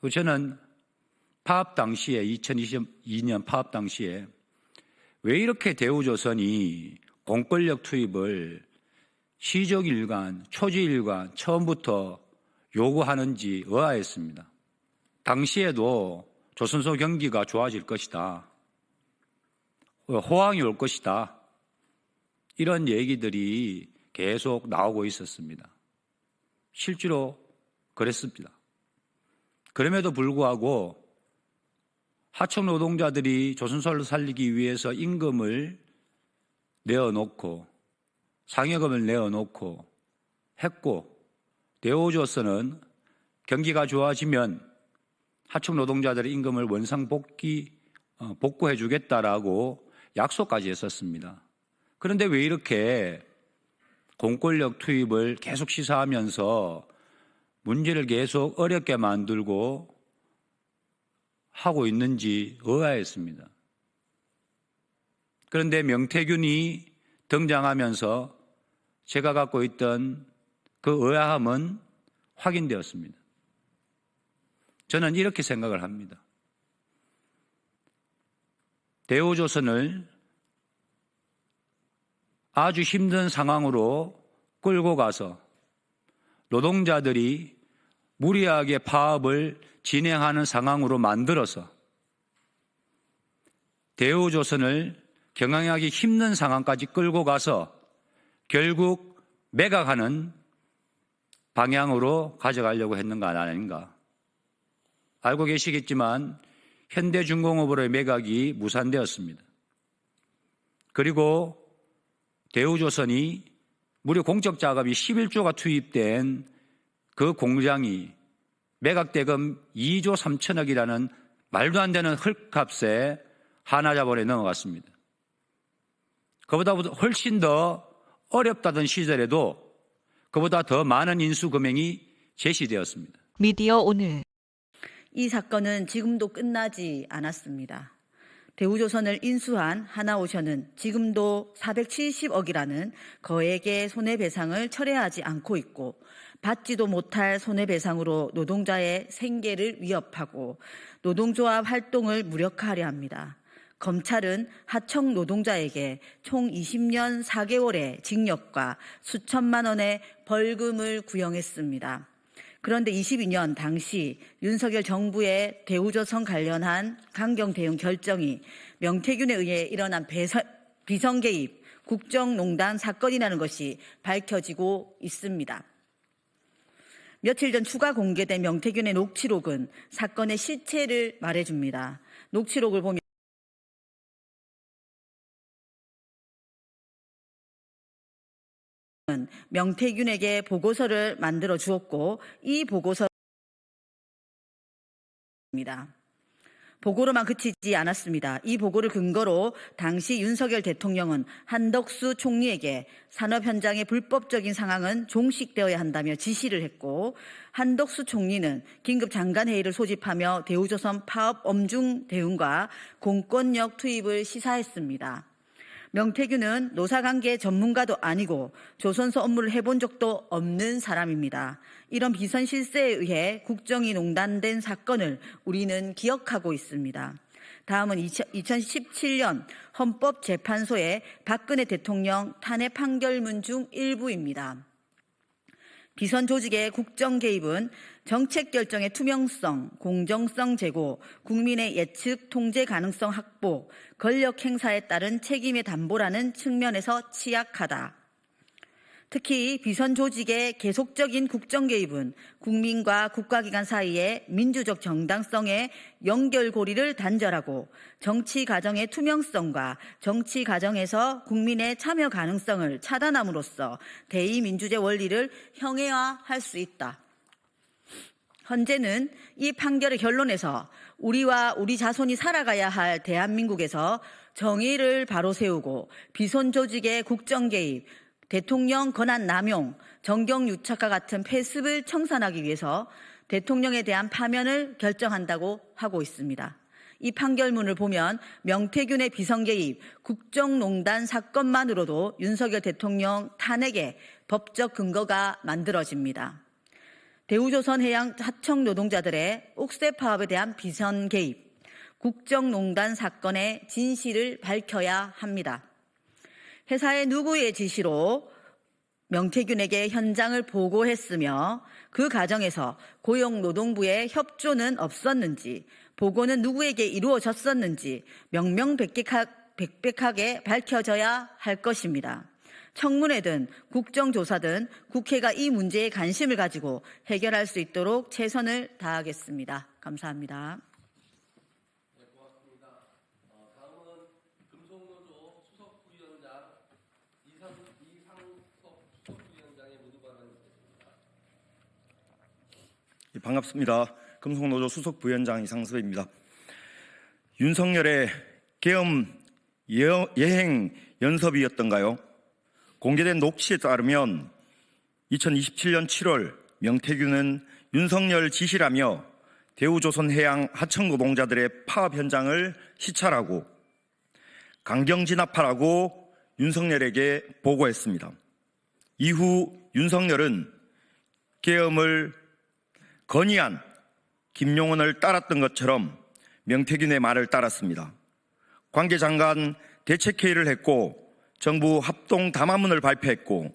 저는 파업 당시에 2022년 파업 당시에 왜 이렇게 대우조선이 공권력 투입을 시적일관, 초지일관 처음부터 요구하는지 의아했습니다. 당시에도 조선소 경기가 좋아질 것이다, 호황이 올 것이다, 이런 얘기들이 계속 나오고 있었습니다. 실제로 그랬습니다. 그럼에도 불구하고 하청 노동자들이 조선소를 살리기 위해서 임금을 내어놓고 상여금을 내어놓고 했고, 대우조선은 경기가 좋아지면 하청 노동자들의 임금을 원상 복구해 주겠다라고 약속까지 했었습니다. 그런데 왜 이렇게 공권력 투입을 계속 시사하면서 문제를 계속 어렵게 만들고 하고 있는지 의아했습니다. 그런데 명태균이 등장하면서 제가 갖고 있던 그 의아함은 확인되었습니다. 저는 이렇게 생각을 합니다. 대우조선을 아주 힘든 상황으로 끌고 가서 노동자들이 무리하게 파업을 진행하는 상황으로 만들어서 대우조선을 경영하기 힘든 상황까지 끌고 가서 결국 매각하는 방향으로 가져가려고 했는 거 아닌가. 알고 계시겠지만 현대중공업으로의 매각이 무산되었습니다. 그리고 대우조선이 무려 공적 자금이 11조가 투입된 그 공장이 매각대금 2조 3천억이라는 말도 안 되는 헐값에 하나자본에 넘어갔습니다. 그보다 훨씬 더 어렵다던 시절에도 그보다 더 많은 인수 금액이 제시되었습니다. 미디어 오늘. 이 사건은 지금도 끝나지 않았습니다. 대우조선을 인수한 하나오션은 지금도 470억이라는 거액의 손해배상을 철회하지 않고 있고, 받지도 못할 손해배상으로 노동자의 생계를 위협하고 노동조합 활동을 무력화하려 합니다. 검찰은 하청 노동자에게 총 20년 4개월의 징역과 수천만 원의 벌금을 구형했습니다. 그런데 22년 당시 윤석열 정부의 대우조선 관련한 강경 대응 결정이 명태균에 의해 일어난 비선 개입 국정농단 사건이라는 것이 밝혀지고 있습니다. 며칠 전 추가 공개된 명태균의 녹취록은 사건의 실체를 말해줍니다. 녹취록을 보면 명태균에게 보고서를 만들어 주었고, 이 보고서입니다. 보고로만 그치지 않았습니다. 이 보고를 근거로 당시 윤석열 대통령은 한덕수 총리에게 산업 현장의 불법적인 상황은 종식되어야 한다며 지시를 했고, 한덕수 총리는 긴급 장관회의를 소집하며 대우조선 파업 엄중 대응과 공권력 투입을 시사했습니다. 명태균은 노사관계 전문가도 아니고 조선소 업무를 해본 적도 없는 사람입니다. 이런 비선 실세에 의해 국정이 농단된 사건을 우리는 기억하고 있습니다. 다음은 2017년 헌법재판소의 박근혜 대통령 탄핵 판결문 중 일부입니다. 비선 조직의 국정 개입은 정책 결정의 투명성, 공정성 제고, 국민의 예측 통제 가능성 확보, 권력 행사에 따른 책임의 담보라는 측면에서 취약하다. 특히 비선 조직의 계속적인 국정 개입은 국민과 국가기관 사이의 민주적 정당성의 연결고리를 단절하고 정치 과정의 투명성과 정치 과정에서 국민의 참여 가능성을 차단함으로써 대의민주제 원리를 형해화할 수 있다. 현재는 이 판결의 결론에서 우리와 우리 자손이 살아가야 할 대한민국에서 정의를 바로 세우고 비선 조직의 국정 개입, 대통령 권한 남용, 정경유착과 같은 폐습을 청산하기 위해서 대통령에 대한 파면을 결정한다고 하고 있습니다. 이 판결문을 보면 명태균의 비선 개입, 국정농단 사건만으로도 윤석열 대통령 탄핵의 법적 근거가 만들어집니다. 대우조선해양 하청 노동자들의 옥새 파업에 대한 비선 개입, 국정농단 사건의 진실을 밝혀야 합니다. 회사의 누구의 지시로 명태균에게 현장을 보고했으며 그 과정에서 고용노동부의 협조는 없었는지, 보고는 누구에게 이루어졌었는지 명명백백하게 밝혀져야 할 것입니다. 청문회든 국정조사든 국회가 이 문제에 관심을 가지고 해결할 수 있도록 최선을 다하겠습니다. 감사합니다. 네, 고맙습니다. 다음은 금속노조 수석 부위원장 이상석 수석 부위원장의 모두 발언이겠습니다. 반갑습니다. 금속노조 수석 부위원장 이상섭입니다. 윤석열의 계엄 예행 연습이었던가요? 공개된 녹취에 따르면 2027년 7월 명태균은 윤석열 지시라며 대우조선해양 하청 노동자들의 파업 현장을 시찰하고 강경 진압하라고 윤석열에게 보고했습니다. 이후 윤석열은 계엄을 건의한 김용원을 따랐던 것처럼 명태균의 말을 따랐습니다. 관계장관 대책회의를 했고 정부 합동 담화문을 발표했고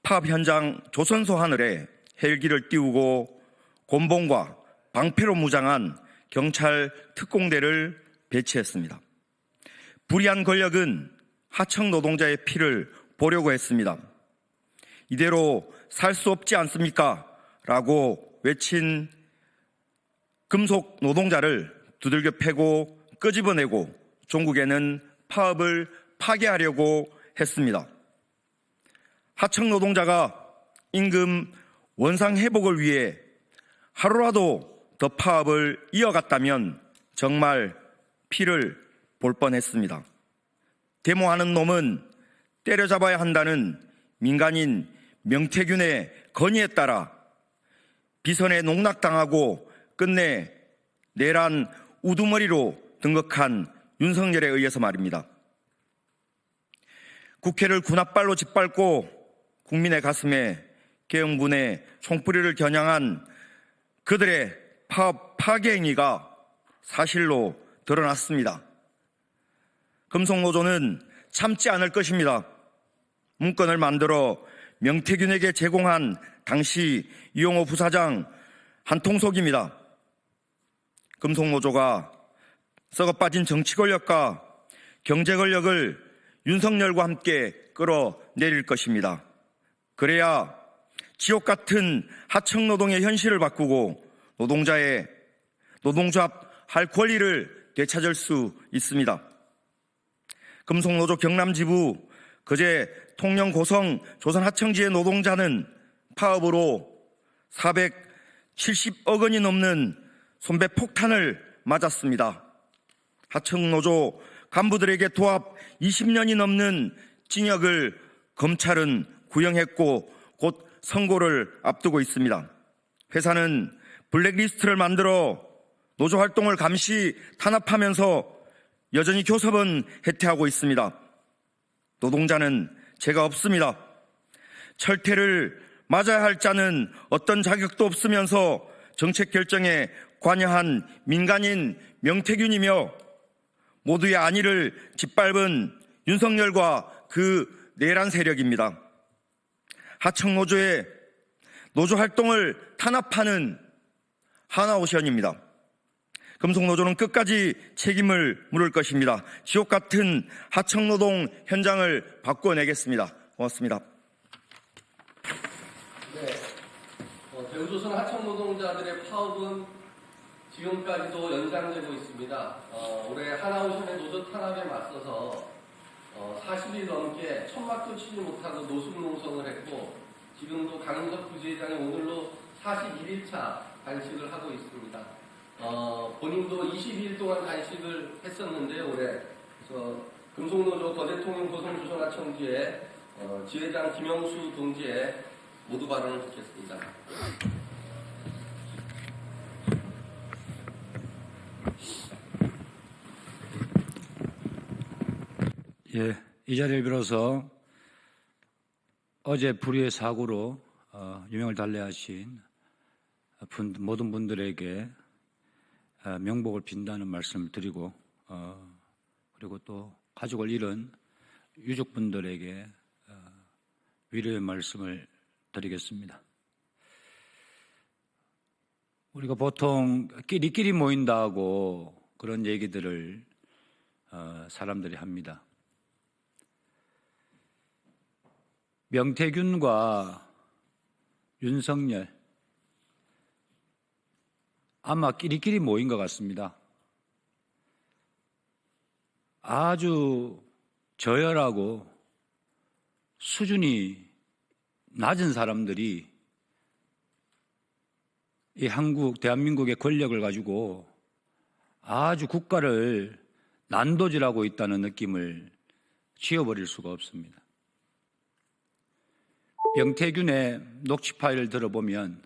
파업 현장 조선소 하늘에 헬기를 띄우고 곤봉과 방패로 무장한 경찰 특공대를 배치했습니다. 불의한 권력은 하청 노동자의 피를 보려고 했습니다. 이대로 살 수 없지 않습니까? 라고 외친 금속 노동자를 두들겨 패고 끄집어내고 종국에는 파업을 파괴하려고 했습니다. 하청 노동자가 임금 원상 회복을 위해 하루라도 더 파업을 이어갔다면 정말 피를 볼 뻔했습니다. 데모하는 놈은 때려잡아야 한다는 민간인 명태균의 건의에 따라 비선에 농락당하고 끝내 내란 우두머리로 등극한 윤석열에 의해서 말입니다. 국회를 군홧발로 짓밟고 국민의 가슴에 계엄군의 총뿌리를 겨냥한 그들의 파업 파괴 행위가 사실로 드러났습니다. 금속노조는 참지 않을 것입니다. 문건을 만들어 명태균에게 제공한 당시 이용호 부사장 한통속입니다. 금속노조가 썩어빠진 정치 권력과 경제 권력을 윤석열과 함께 끌어내릴 것입니다. 그래야 지옥 같은 하청노동의 현실을 바꾸고 노동조합 할 권리를 되찾을 수 있습니다. 금속노조 경남지부 그제 통영 고성 조선하청지의 노동자는 파업으로 470억 원이 넘는 손배 폭탄을 맞았습니다. 하청노조 간부들에게 도합 20년이 넘는 징역을 검찰은 구형했고 곧 선고를 앞두고 있습니다. 회사는 블랙리스트를 만들어 노조 활동을 감시 탄압하면서 여전히 교섭은 해태하고 있습니다. 노동자는 죄가 없습니다. 철퇴를 맞아야 할 자는 어떤 자격도 없으면서 정책 결정에 관여한 민간인 명태균이며 모두의 안위를 짓밟은 윤석열과 그 내란 세력입니다. 하청노조의 노조 활동을 탄압하는 하나오션입니다. 금속노조는 끝까지 책임을 물을 것입니다. 지옥 같은 하청노동 현장을 바꿔내겠습니다. 고맙습니다. 네, 대우조선 하청노동자들의 파업은 지금까지도 연장되고 있습니다. 올해 하나오션의 노조 탄압에 맞서서 40일 넘게 천막도 치지 못하고 노숙농성을 했고 지금도 강인석 부지회장이 오늘로 41일차 단식을 하고 있습니다. 본인도 22일 동안 단식을 했었는데 올해 그래서 금속노조 거대통령 고성조선하청지회 지회장 김영수 동지의 모두 발언을 듣겠습니다. 예, 이 자리를 빌어서 어제 불의의 사고로 유명을 달래하신 모든 분들에게 명복을 빈다는 말씀을 드리고 그리고 또 가족을 잃은 유족분들에게 위로의 말씀을 드리겠습니다. 우리가 보통 끼리끼리 모인다고 그런 얘기들을 사람들이 합니다. 명태균과 윤석열 아마 끼리끼리 모인 것 같습니다. 아주 저열하고 수준이 낮은 사람들이 이 대한민국의 권력을 가지고 아주 국가를 난도질하고 있다는 느낌을 지워버릴 수가 없습니다. 명태균의 녹취 파일을 들어보면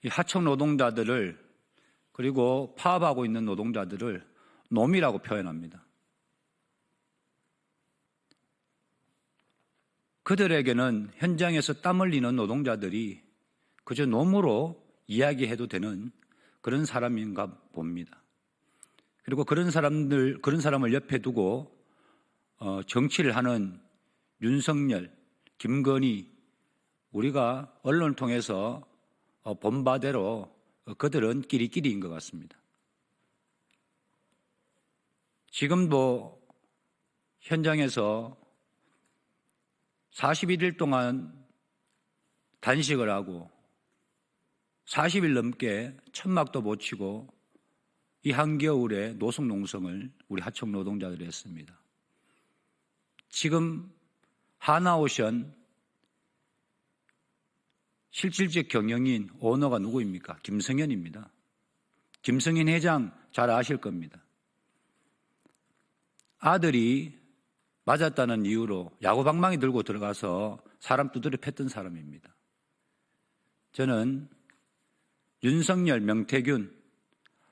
이 하청 노동자들을 그리고 파업하고 있는 노동자들을 놈이라고 표현합니다. 그들에게는 현장에서 땀 흘리는 노동자들이 그저 놈으로 이야기해도 되는 그런 사람인가 봅니다. 그리고 그런 사람을 옆에 두고 정치를 하는 윤석열, 김건희, 우리가 언론을 통해서 본 바대로 그들은 끼리끼리인 것 같습니다. 지금도 현장에서 41일 동안 단식을 하고 40일 넘게 천막도 못 치고 이 한겨울에 노숙농성을 우리 하청 노동자들이 했습니다. 지금 하나오션 실질적 경영인 오너가 누구입니까? 김성현입니다. 김성현 회장 잘 아실 겁니다. 아들이 맞았다는 이유로 야구방망이 들고 들어가서 사람 두드려 팼던 사람입니다. 저는 윤석열, 명태균,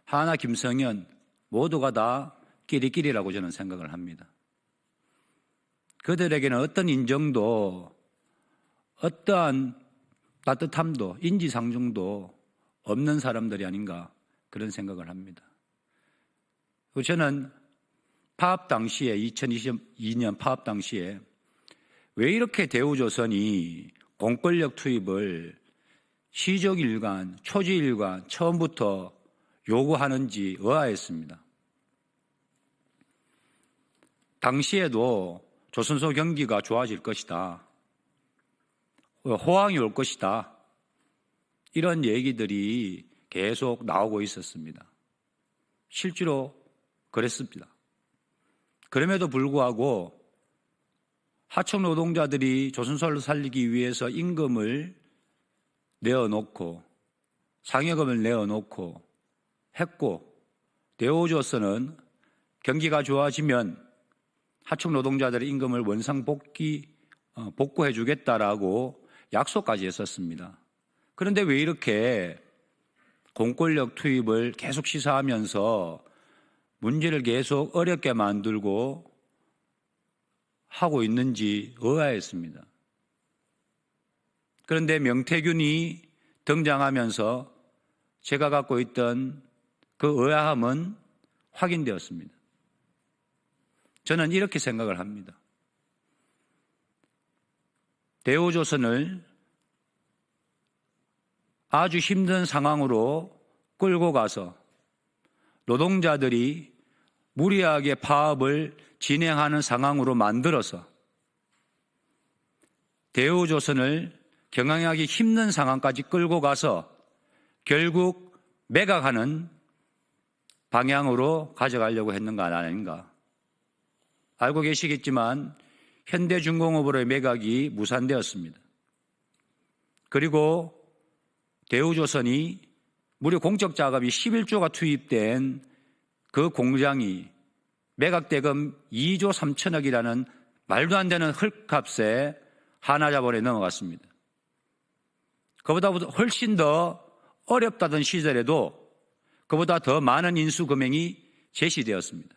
하나, 김성현 모두가 다 끼리끼리라고 저는 생각을 합니다. 그들에게는 어떤 인정도 어떠한 따뜻함도 인지상정도 없는 사람들이 아닌가 그런 생각을 합니다. 저는 파업 당시에 2022년 파업 당시에 왜 이렇게 대우조선이 공권력 투입을 시적일관, 초지일관 처음부터 요구하는지 의아했습니다. 당시에도 조선소 경기가 좋아질 것이다. 호황이 올 것이다. 이런 얘기들이 계속 나오고 있었습니다. 실제로 그랬습니다. 그럼에도 불구하고 하청 노동자들이 조선소를 살리기 위해서 임금을 내어놓고 상여금을 내어놓고 했고 대우조선은 경기가 좋아지면 하청 노동자들의 임금을 원상 복구해 주겠다라고 약속까지 했었습니다. 그런데 왜 이렇게 공권력 투입을 계속 시사하면서 문제를 계속 어렵게 만들고 하고 있는지 의아했습니다. 그런데 명태균이 등장하면서 제가 갖고 있던 그 의아함은 확인되었습니다. 저는 이렇게 생각을 합니다. 대우조선을 아주 힘든 상황으로 끌고 가서 노동자들이 무리하게 파업을 진행하는 상황으로 만들어서 대우조선을 경영하기 힘든 상황까지 끌고 가서 결국 매각하는 방향으로 가져가려고 했는 거 아닌가. 알고 계시겠지만 현대중공업으로의 매각이 무산되었습니다. 그리고 대우조선이 무려 공적 자금이 11조가 투입된 그 공장이 매각대금 2조 3천억이라는 말도 안 되는 헐값에 하나자본에 넘어갔습니다. 그보다 훨씬 더 어렵다던 시절에도 그보다 더 많은 인수금액이 제시되었습니다.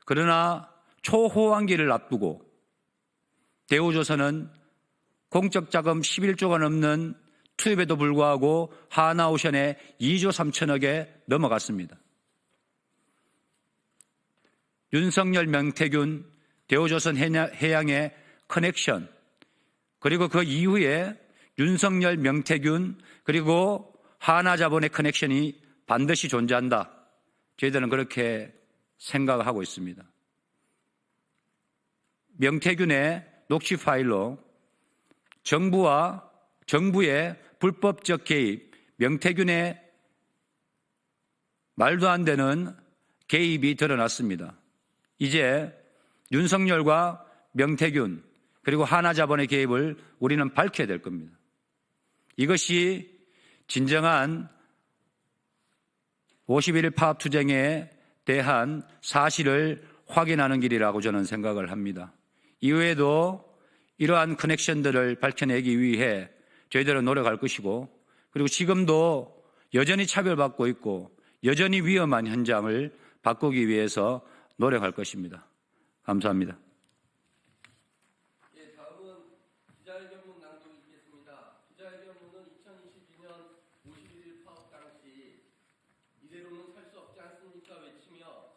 그러나 초호황기를 앞두고 대우조선은 공적 자금 11조가 넘는 투입에도 불구하고 하나오션에 2조 3천억에 넘어갔습니다. 윤석열, 명태균, 대우조선 해양의 커넥션, 그리고 그 이후에 윤석열, 명태균, 그리고 하나자본의 커넥션이 반드시 존재한다. 저희들은 그렇게 생각을 하고 있습니다. 명태균의 녹취 파일로 정부의 불법적 개입, 명태균의 말도 안 되는 개입이 드러났습니다. 이제 윤석열과 명태균 그리고 하나자본의 개입을 우리는 밝혀야 될 겁니다. 이것이 진정한 51일 파업투쟁에 대한 사실을 확인하는 길이라고 저는 생각을 합니다. 이후에도 이러한 커넥션들을 밝혀내기 위해 저희들은 노력할 것이고, 그리고 지금도 여전히 차별받고 있고 여전히 위험한 현장을 바꾸기 위해서 노력할 것입니다. 감사합니다. 다음은 기자회견문 낭독이 있겠습니다. 기자회견문은